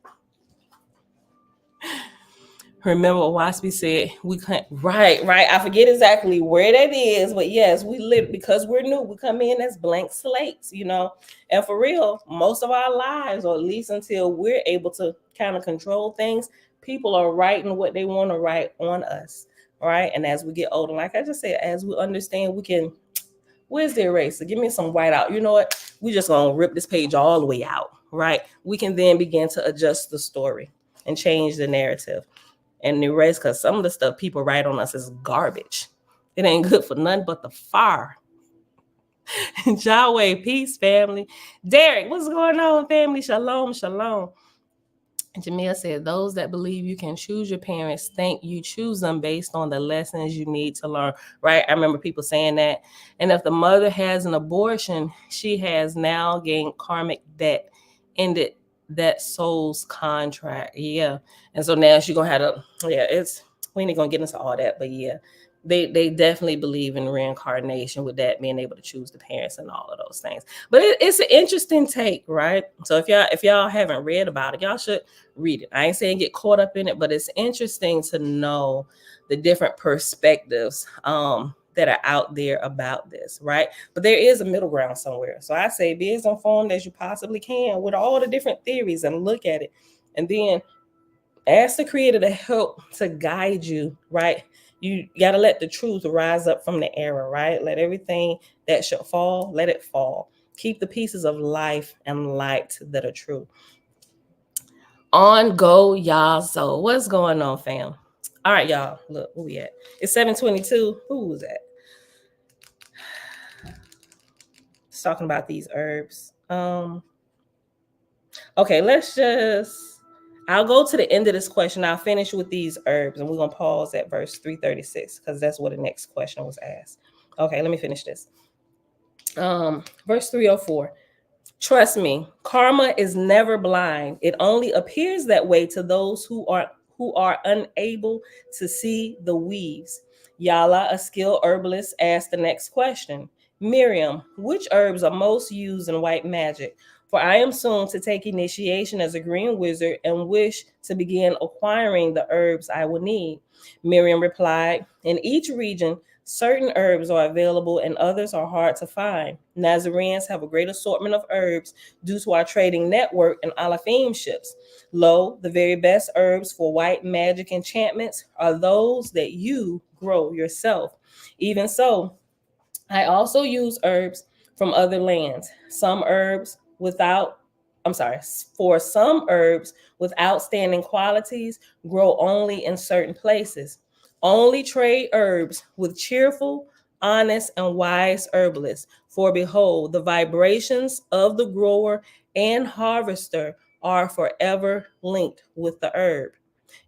Remember what Waspi said? We can't. Right. I forget exactly where that is, but yes, we live, because we're new. We come in as blank slates, And for real, most of our lives, or at least until we're able to kind of control things, people are writing what they want to write on us, right? And as we get older, like I just said, as we understand, we can. Where's the eraser? Give me some white out. You know what? We just gonna rip this page all the way out, right? We can then begin to adjust the story and change the narrative and erase, because some of the stuff people write on us is garbage. It ain't good for nothing but the fire. Yahweh, peace, family. Derek, what's going on, family? Shalom. Jamil said, those that believe you can choose your parents think you choose them based on the lessons you need to learn, right? I remember people saying that. And if the mother has an abortion, she has now gained karmic debt, ended that soul's contract. Yeah. And so now she's going to have to, we ain't going to get into all that, but yeah. They definitely believe in reincarnation, with that being able to choose the parents and all of those things. But it's an interesting take, right? So if y'all haven't read about it, y'all should read it. I ain't saying get caught up in it, but it's interesting to know the different perspectives that are out there about this, right? But there is a middle ground somewhere. So I say be as informed as you possibly can with all the different theories, and look at it, and then ask the Creator to help to guide you, right? You got to let the truth rise up from the error, right? Let everything that should fall, let it fall. Keep the pieces of life and light that are true. On go, y'all. So what's going on, fam? All right, y'all. Look, where we at? It's 7:22. Who was that? It's talking about these herbs. Okay, I'll go to the end of this question. I'll finish with these herbs, and we're going to pause at verse 336, because that's what the next question was asked. Okay, let me finish this. Verse 304. Trust me, karma is never blind. It only appears that way to those who are unable to see the weaves. Yala, a skilled herbalist, asked the next question. Miriam, which herbs are most used in white magic? For I am soon to take initiation as a green wizard and wish to begin acquiring the herbs I will need. Miriam replied, in each region, certain herbs are available and others are hard to find. Nazarenes have a great assortment of herbs due to our trading network and Alafim ships. Lo, the very best herbs for white magic enchantments are those that you grow yourself. Even so, I also use herbs from other lands. For some herbs with outstanding qualities grow only in certain places. Only trade herbs with cheerful, honest, and wise herbalists. For behold, the vibrations of the grower and harvester are forever linked with the herb.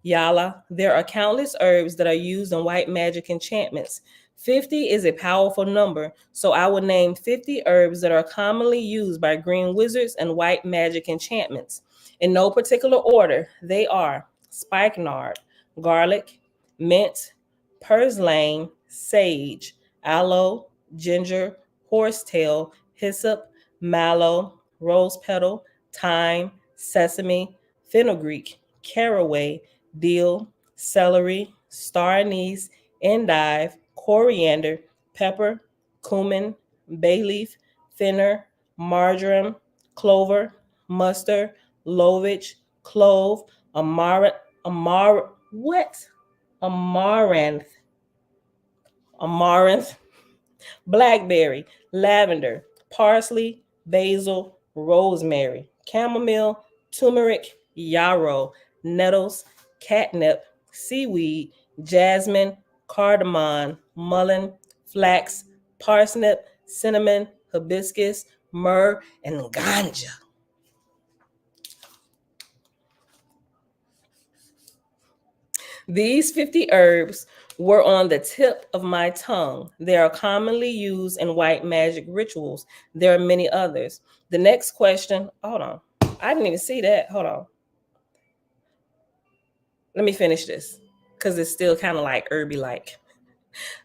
Yala, there are countless herbs that are used in white magic enchantments. 50 is a powerful number, so I will name 50 herbs that are commonly used by green wizards and white magic enchantments. In no particular order, they are spikenard, garlic, mint, purslane, sage, aloe, ginger, horsetail, hyssop, mallow, rose petal, thyme, sesame, fenugreek, caraway, dill, celery, star anise, endive, coriander, pepper, cumin, bay leaf, fennel, marjoram, clover, mustard, lovage, clove, amaranth, blackberry, lavender, parsley, basil, rosemary, chamomile, turmeric, yarrow, nettles, catnip, seaweed, jasmine, cardamom, mullein, flax, parsnip, cinnamon, hibiscus, myrrh, and ganjah. These 50 herbs were on the tip of my tongue. They are commonly used in white magic rituals. There are many others. The next question, hold on. I didn't even see that. Hold on. Let me finish this because it's still kind of like herby-like.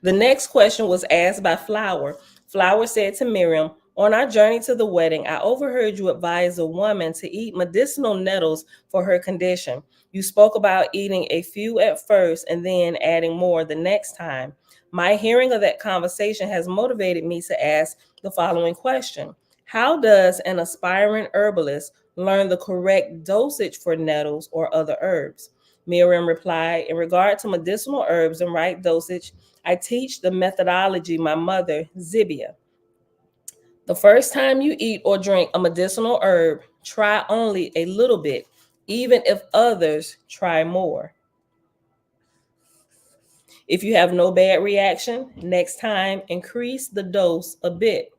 The next question was asked by Flower. Flower said to Miriam, on our journey to the wedding, I overheard you advise a woman to eat medicinal nettles for her condition. You spoke about eating a few at first and then adding more the next time. My hearing of that conversation has motivated me to ask the following question. How does an aspiring herbalist learn the correct dosage for nettles or other herbs? Miriam replied, in regard to medicinal herbs and right dosage, I teach the methodology my mother, Zibia. The first time you eat or drink a medicinal herb, try only a little bit, even if others try more. If you have no bad reaction, next time increase the dose a bit.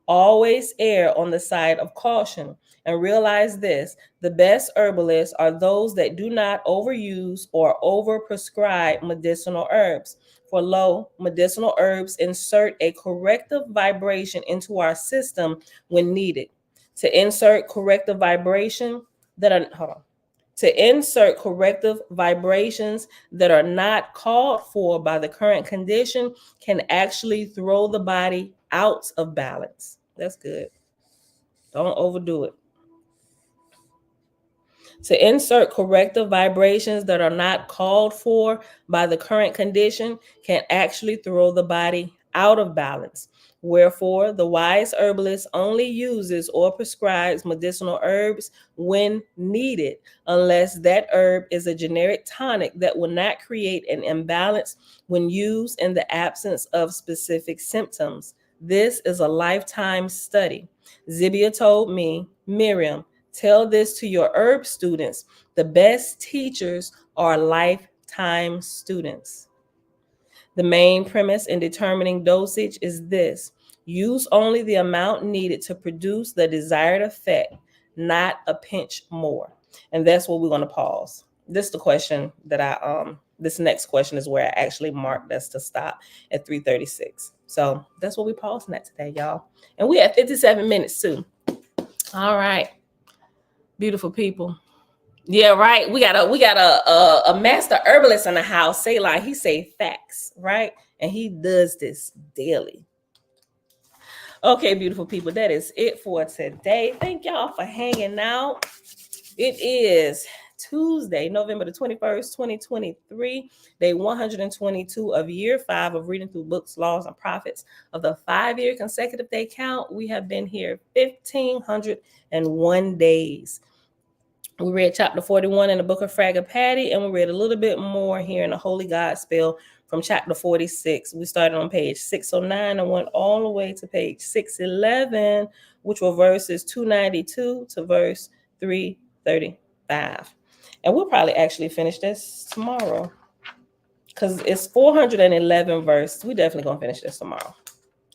Always err on the side of caution. And realize this, the best herbalists are those that do not overuse or overprescribe medicinal herbs. For lo, medicinal herbs insert a corrective vibration into our system when needed. To insert corrective vibrations that are not called for by the current condition can actually throw the body out of balance. That's good. Don't overdo it. To insert corrective vibrations that are not called for by the current condition can actually throw the body out of balance. Wherefore, the wise herbalist only uses or prescribes medicinal herbs when needed, unless that herb is a generic tonic that will not create an imbalance when used in the absence of specific symptoms. This is a lifetime study. Zibia told me, Miriam, tell this to your herb students. The best teachers are lifetime students. The main premise in determining dosage is this. Use only the amount needed to produce the desired effect, not a pinch more. And that's what we're going to pause. This is the question that this next question is where I actually marked us to stop at 3:36. So that's what we're pausing at today, y'all. And we have 57 minutes too. All right. Beautiful people. Yeah, right. We got a master herbalist in the house. Say like he say facts, right? And he does this daily. Okay, beautiful people, that is it for today. Thank y'all for hanging out. It is Tuesday, November the 21st, 2023, day 122 of year 5 of reading through books, laws, and prophets of the 5-year consecutive day count. We have been here 1,501 days. We read chapter 41 in the book of Fragapati, and we read a little bit more here in the Holy God Spell from chapter 46. We started on page 609 and went all the way to page 611, which were verses 292 to verse 335. And we'll probably actually finish this tomorrow because it's 411 verses. We definitely gonna finish this tomorrow,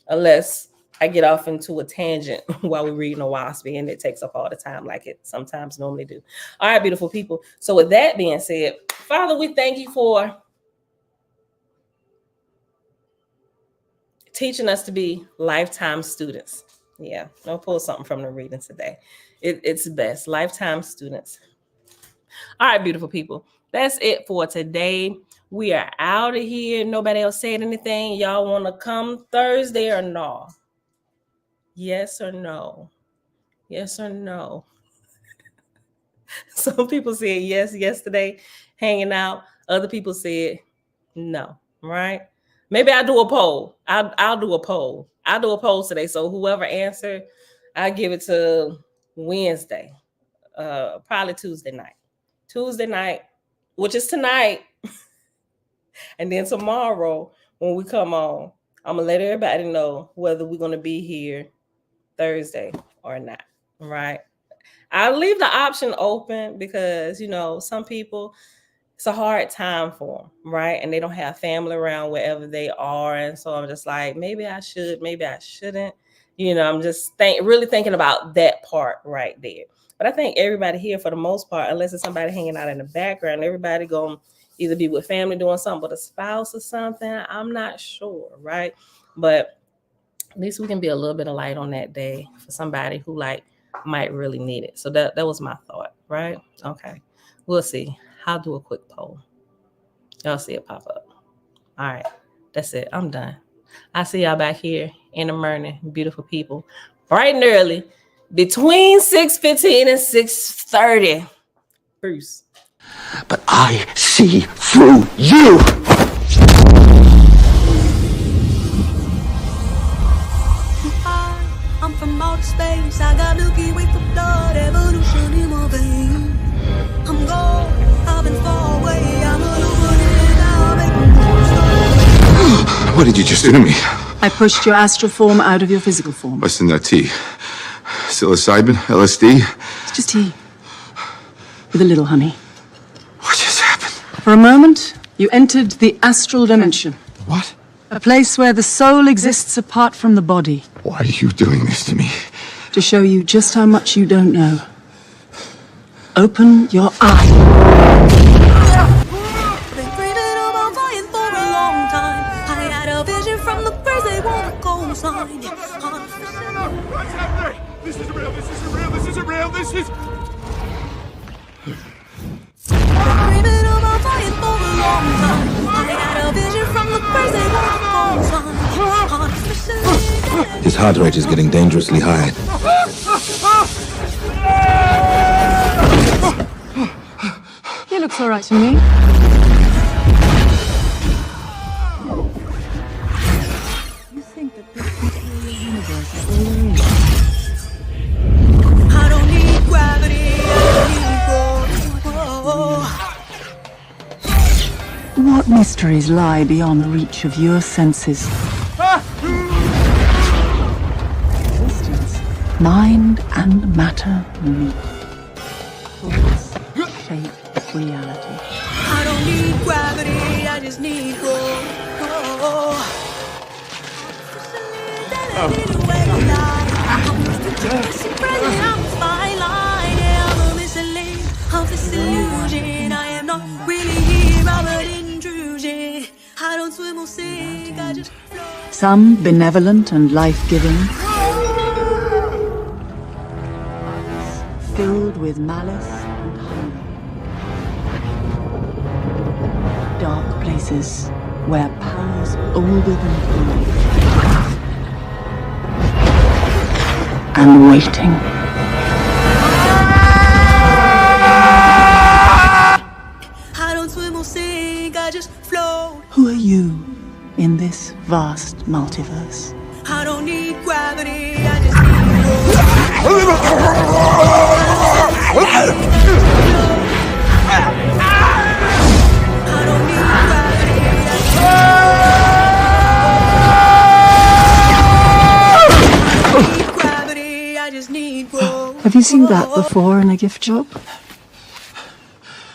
unless I get off into a tangent while we're reading a WASP, and it takes up all the time like it sometimes normally do. All right, beautiful people. So with that being said, Father, we thank you for teaching us to be lifetime students. Yeah, I'll pull something from the reading today. It's the best. Lifetime students. All right, beautiful people. That's it for today. We are out of here. Nobody else said anything. Y'all want to come Thursday or no? Yes or no? Yes or no? Some people said yes yesterday, hanging out. Other people said no, right? Maybe I'll do a poll. I'll do a poll. I'll do a poll today. So whoever answered, I'll give it to Wednesday, probably Tuesday night. Tuesday night, which is tonight. And then tomorrow, when we come on, I'm going to let everybody know whether we're going to be here Thursday or not, right? I'll leave the option open because, you know, some people, it's a hard time for them, right? And they don't have family around wherever they are. And so I'm just like, maybe I should, maybe I shouldn't. You know, I'm just really thinking about that part right there. But I think everybody here, for the most part, unless it's somebody hanging out in the background, everybody going to either be with family doing something with a spouse or something. I'm not sure, right? But at least we can be a little bit of light on that day for somebody who might really need it. So that was my thought, right? Okay. We'll see. I'll do a quick poll. Y'all see it pop up. All right. That's it. I'm done. I'll see y'all back here in the morning, beautiful people. Bright and early, between 6:15 and 6:30. Bruce. But I see through you. I'm from outer space. I got Milky Way for blood, evolution in my veins. I'm gold, I've been far away. I'm illuminated now, making What did you just do to me? I pushed your astral form out of your physical form. What's in that tea? Psilocybin? LSD? It's just tea. With a little honey. What just happened? For a moment, you entered the astral dimension. What? A place where the soul exists apart from the body. Why are you doing this to me? To show you just how much you don't know. Open your eye. been dreaming about dying for a long time. I had a vision from the birds, they want a cold sign. What's happening? This isn't real, this isn't real, this isn't real, this is... Dreaming about dying for a long time. I had a vision from the birds, they want a cold sign. His heart rate is getting dangerously high. He looks all right to me. You think that this particular universe is all there is? I don't need gravity, I don't need What mysteries lie beyond the reach of your senses? Existence, mind and matter meet. Thoughts shape reality. I don't need gravity, I just need gold. I am not really here, I'm an intrusion. I don't swim or sink, I just float. Some benevolent and life-giving, filled with malice and hunger. Dark places where powers older than time and waiting. I don't swim or sink, I just float. Who are you in this vast multiverse? I don't need gravity, I just need rope. I don't need gravity, I just need growth. Have you seen that before in a gift shop?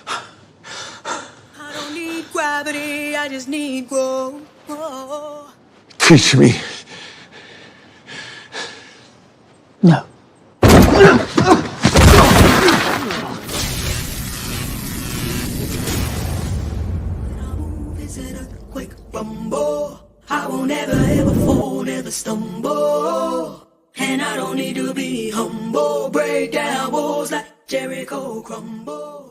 I don't need gravity, I just need growth. Teach me. No. Is it a quick rumble? I won't ever ever fall, never stumble. And I don't need to be humble. Break down walls like Jericho crumble.